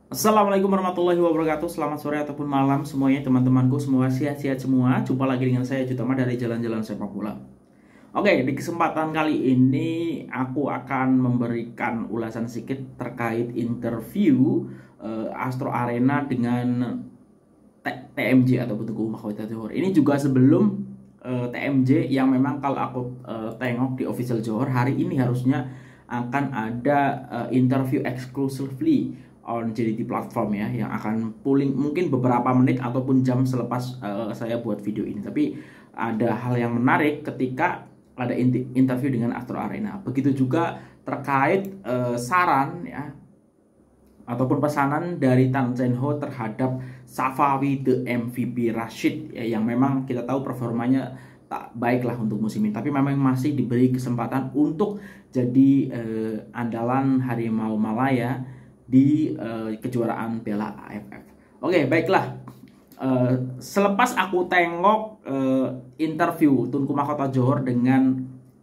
Assalamualaikum warahmatullahi wabarakatuh. Selamat sore ataupun malam semuanya teman-temanku. Semua sehat-sehat semua. Jumpa lagi dengan saya Jutama dari Jalan-Jalan Sepak Bola. Oke, di kesempatan kali ini aku akan memberikan ulasan sedikit terkait interview Astro Arena dengan TMJ atau Tugu Mahkota Johor. Ini juga sebelum TMJ yang memang kalau aku tengok di official Johor hari ini harusnya akan ada interview exclusively on JDT platform ya, yang akan pulling mungkin beberapa menit ataupun jam selepas saya buat video ini. Tapi ada hal yang menarik ketika ada interview dengan Astro Arena. Begitu juga terkait saran ya ataupun pesanan dari Tan Chen Ho terhadap Safawi the MVP Rashid ya, yang memang kita tahu performanya tak baiklah untuk musim ini, tapi memang masih diberi kesempatan untuk jadi andalan Harimau Malaya di kejuaraan Piala AFF. Oke, baiklah. Selepas aku tengok interview Tunku Mahkota Johor dengan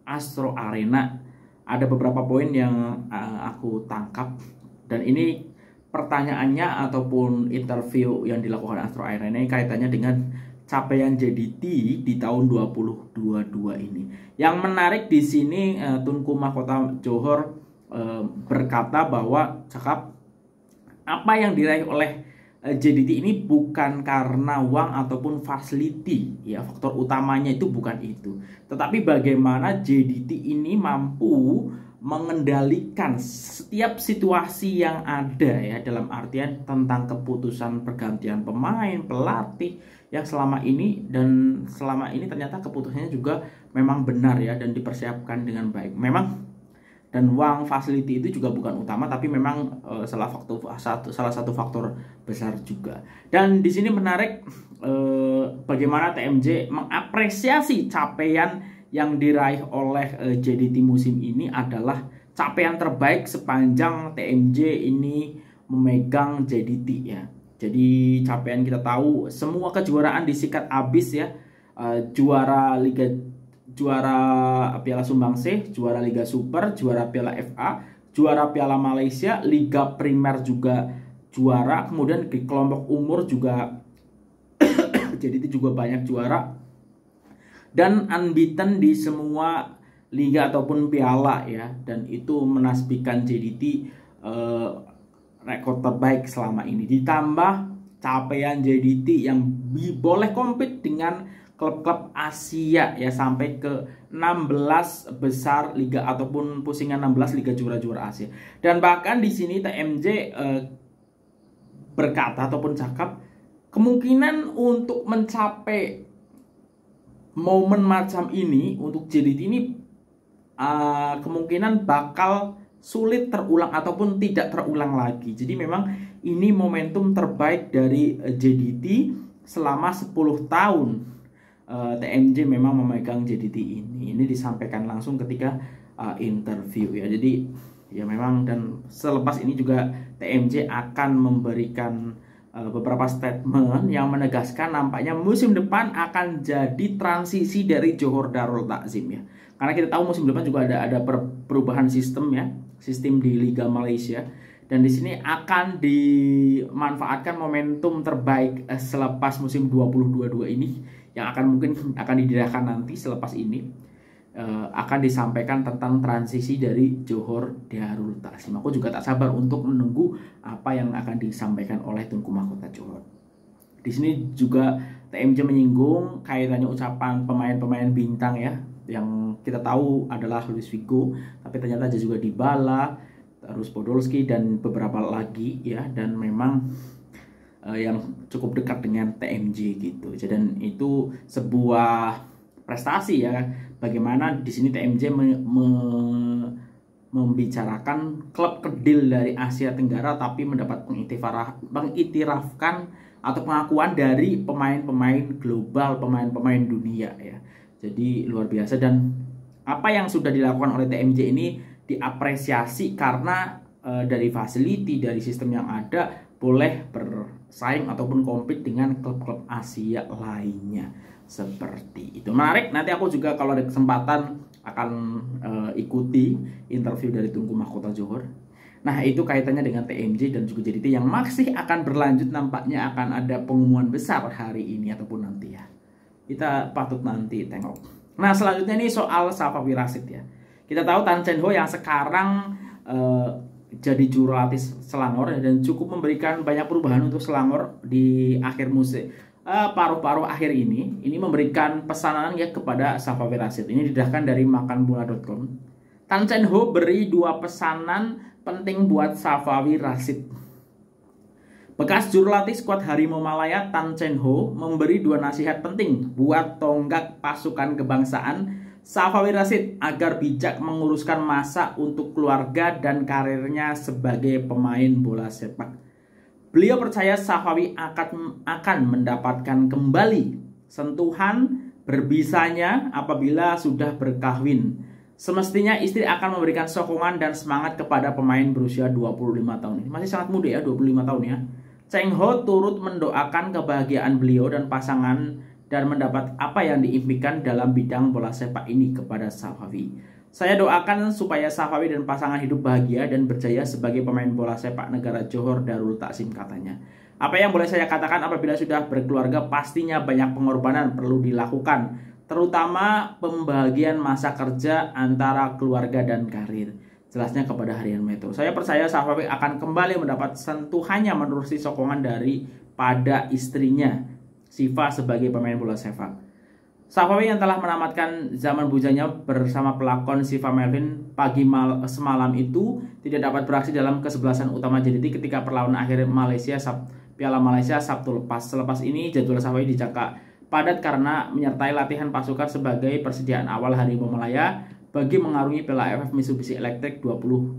Astro Arena, ada beberapa poin yang aku tangkap, dan ini pertanyaannya ataupun interview yang dilakukan Astro Arena ini kaitannya dengan capaian JDT di tahun 2022 ini. Yang menarik di sini Tunku Mahkota Johor berkata bahwa apa yang diraih oleh JDT ini bukan karena uang ataupun facility ya, faktor utamanya itu bukan itu, tetapi bagaimana JDT ini mampu mengendalikan setiap situasi yang ada ya, dalam artian tentang keputusan pergantian pemain, pelatih yang selama ini ternyata keputusannya juga memang benar ya, dan dipersiapkan dengan baik. Memang dan uang facility itu juga bukan utama, tapi memang salah satu faktor besar juga. Dan di sini menarik bagaimana TMJ mengapresiasi capaian yang diraih oleh JDT musim ini adalah capaian terbaik sepanjang TMJ ini memegang JDT ya. Jadi capaian kita tahu semua kejuaraan disikat habis ya, juara Piala Sumbangsih, juara Liga Super, juara Piala FA, juara Piala Malaysia, Liga Primer juga juara, kemudian di kelompok umur juga JDT juga banyak juara, dan unbeaten di semua liga ataupun piala ya, dan itu menasbihkan JDT rekor terbaik selama ini. Ditambah capaian JDT yang boleh compete dengan klub-klub Asia ya, sampai ke 16 besar liga ataupun pusingan 16 liga juara-juara Asia. Dan bahkan di sini TMJ berkata ataupun cakap kemungkinan untuk mencapai momen macam ini untuk JDT ini kemungkinan bakal sulit terulang ataupun tidak terulang lagi. Jadi memang ini momentum terbaik dari JDT selama 10 tahun. TMJ memang memegang JDT ini. Ini disampaikan langsung ketika interview ya. Jadi ya memang, dan selepas ini juga TMJ akan memberikan beberapa statement yang menegaskan nampaknya musim depan akan jadi transisi dari Johor Darul Takzim ya. Karena kita tahu musim depan juga ada perubahan sistem ya, sistem di Liga Malaysia, dan di sini akan dimanfaatkan momentum terbaik selepas musim 2022 ini yang mungkin akan didirahkan nanti selepas ini. Akan disampaikan tentang transisi dari Johor Darul Takzim. Aku juga tak sabar untuk menunggu apa yang akan disampaikan oleh Tunku Mahkota Johor. Di sini juga TMJ menyinggung kaitannya ucapan pemain-pemain bintang ya, yang kita tahu adalah Luis Figo, tapi ternyata ada juga Dybala, terus Podolski dan beberapa lagi ya, dan memang yang cukup dekat dengan TMJ gitu. Dan itu sebuah prestasi ya, bagaimana di sini TMJ membicarakan klub kedil dari Asia Tenggara tapi mendapat pengiktirafkan atau pengakuan dari pemain-pemain global, pemain-pemain dunia ya. Jadi luar biasa, dan apa yang sudah dilakukan oleh TMJ ini diapresiasi karena dari facility, dari sistem yang ada boleh bersaing ataupun compete dengan klub-klub Asia lainnya. Seperti itu. Menarik, nanti aku juga kalau ada kesempatan akan ikuti interview dari Tunku Mahkota Johor. Nah, itu kaitannya dengan TMJ dan juga JDT yang masih akan berlanjut, nampaknya akan ada pengumuman besar hari ini ataupun nanti ya. Kita patut nanti tengok. Nah, selanjutnya ini soal Safawi Rashid ya. Kita tahu Tan Cheng Ho yang sekarang jadi juru latih Selangor ya, dan cukup memberikan banyak perubahan untuk Selangor di akhir musim paruh-paruh akhir ini memberikan pesanan ya kepada Safawi Rashid. Ini didasarkan dari makanbola.com. Tan Cheng Ho beri 2 pesanan penting buat Safawi Rashid. Bekas juru latih skuad Harimau Malaya Tan Cheng Ho memberi 2 nasihat penting buat tonggak pasukan kebangsaan Safawi Rashid agar bijak menguruskan masa untuk keluarga dan karirnya sebagai pemain bola sepak. Beliau percaya Safawi akan mendapatkan kembali sentuhan berbisanya apabila sudah berkahwin. Semestinya istri akan memberikan sokongan dan semangat kepada pemain berusia 25 tahun ini. Masih sangat muda ya, 25 tahun ya. Cheng Ho turut mendoakan kebahagiaan beliau dan pasangan dan mendapat apa yang diimpikan dalam bidang bola sepak ini kepada Safawi. Saya doakan supaya Safawi dan pasangan hidup bahagia dan berjaya sebagai pemain bola sepak negara Johor Darul Taksim, katanya. Apa yang boleh saya katakan, apabila sudah berkeluarga pastinya banyak pengorbanan perlu dilakukan, terutama pembagian masa kerja antara keluarga dan karir. Jelasnya kepada Harian Metro. Saya percaya Safawi akan kembali mendapat sentuhannya menerusi sokongan dari pada istrinya Siva sebagai pemain bola sepak. Safawi yang telah menamatkan zaman bujanya bersama pelakon Siva Melvin semalam itu tidak dapat beraksi dalam kesebelasan utama JDT ketika perlawanan akhir Piala Malaysia Sabtu lepas. Selepas ini jadwal Safawi dijangka padat karena menyertai latihan pasukan sebagai persediaan awal Harimau Malaya bagi mengarungi Piala AFF Mitsubishi Electric 2022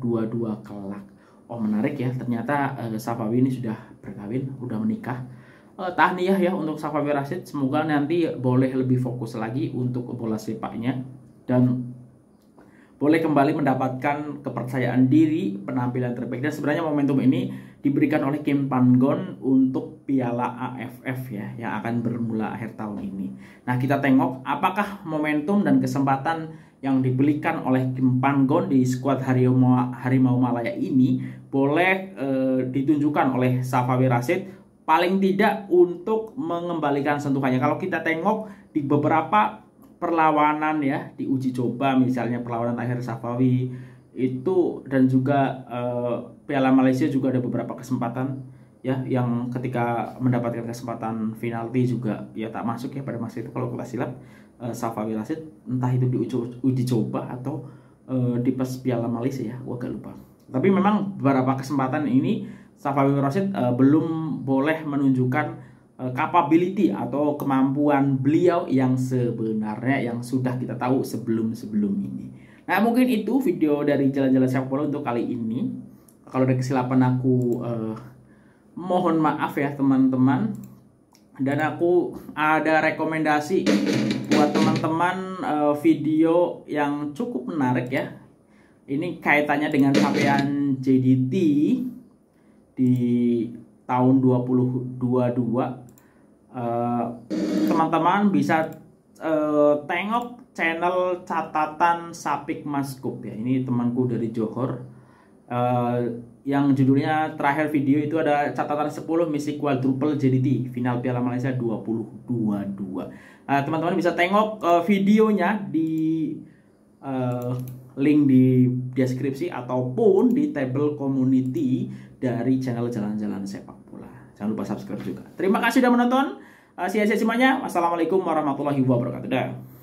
kelak. Oh, menarik ya, ternyata Safawi ini sudah berkawin, sudah menikah. Tahniyah ya untuk Safawi Rashid, semoga nanti boleh lebih fokus lagi untuk bola sepaknya dan boleh kembali mendapatkan kepercayaan diri, penampilan terbaik. Dan sebenarnya momentum ini diberikan oleh Kim Pan-gon untuk Piala AFF ya, yang akan bermula akhir tahun ini. Nah, kita tengok apakah momentum dan kesempatan yang diberikan oleh Kim Pan-gon di skuad Harimau Malaya ini boleh ditunjukkan oleh Safawi Rashid, paling tidak untuk mengembalikan sentuhannya. Kalau kita tengok di beberapa perlawanan ya, di uji coba misalnya perlawanan akhir Safawi itu, dan juga Piala Malaysia juga ada beberapa kesempatan ya, yang ketika mendapatkan kesempatan penalti juga ya tak masuk ya pada masa itu kalau kita silap. Safawi Rashid entah itu di uji coba atau di pas Piala Malaysia ya, gua agak lupa. Tapi memang beberapa kesempatan ini Safawi Rashid belum boleh menunjukkan capability atau kemampuan beliau yang sebenarnya yang sudah kita tahu sebelum ini. Nah, mungkin itu video dari Jalan-Jalan Sepak Bola untuk kali ini. Kalau ada kesilapan aku mohon maaf ya teman-teman. Dan aku ada rekomendasi buat teman-teman video yang cukup menarik ya. Ini kaitannya dengan capaian JDT di tahun 2022. Teman-teman bisa tengok channel catatan Sapik Maskup ya. Ini temanku dari Johor. Yang judulnya terakhir video itu ada catatan 10 misi quadruple JDT final Piala Malaysia 2022. Teman-teman bisa tengok videonya di link di deskripsi ataupun di tabel community dari channel Jalan-Jalan Sepak Bola. Jangan lupa subscribe juga. Terima kasih sudah menonton. Sia-sia semuanya. Wassalamualaikum warahmatullahi wabarakatuh.